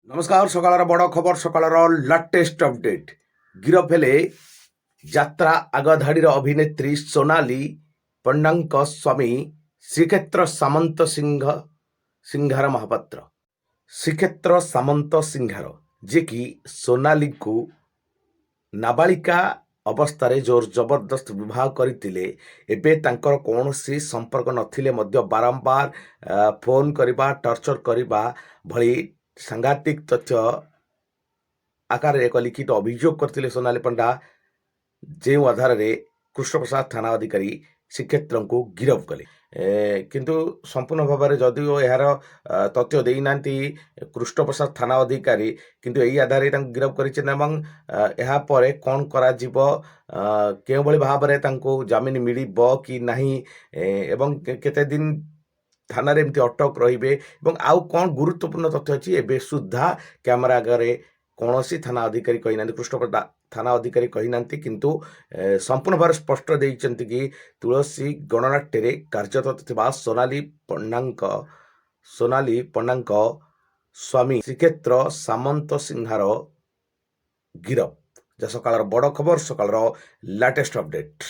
नमस्कार सकाळ बड़ खबर सकाळ लाटेस्ट अपडेट गिरफ हेले यात्रा आगधाड़ी अभिनेत्री सोनाली पंडा स्वामी श्रीक्षेत्र सामंत सिंहार महापात्र श्रीक्षेत्र सामंत सिंहार जे कि सोनाली को नाबालिका अवस्था जोर जबरदस्त विवाह करते एबे तांकर कौनसी संपर्क नथिले मध्य बारंबार फोन करबा टर्चर करबा भली सांघातिक तथ्य आकार एक लिखित अभियोग करते सोनाली पंडा जो आधार कृष्णप्रसाद थाना अधिकारी श्रीक्षेत्र को गिरफ कले किंतु संपूर्ण भाव में जदिओ यार तथ्य देना कृष्णप्रसाद थाना अधिकारी किंतु यही आधार गिरफ कर कौन करा केउ भाव में जमीन मिल कि नहीं एवं केते दिन थाना एमती अटक रे आउ कौन गुरुत्वपूर्ण तथ्य अच्छी एवं सुधा कैमेरा आगे कौन सी थाना अधिकारी कही ना कृष्णप्रसाद थाना अधिकारी कही ना किंतु संपूर्ण भाव स्पष्ट देते कि तुलसी गणनाट्य कार्यरत थिबा सोनाली पंडा स्वामी श्रीक्षेत्र सामंत सिंहार गिरफ। सकाळ बड़ खबर सकाळ लाटेस्ट अपडेट।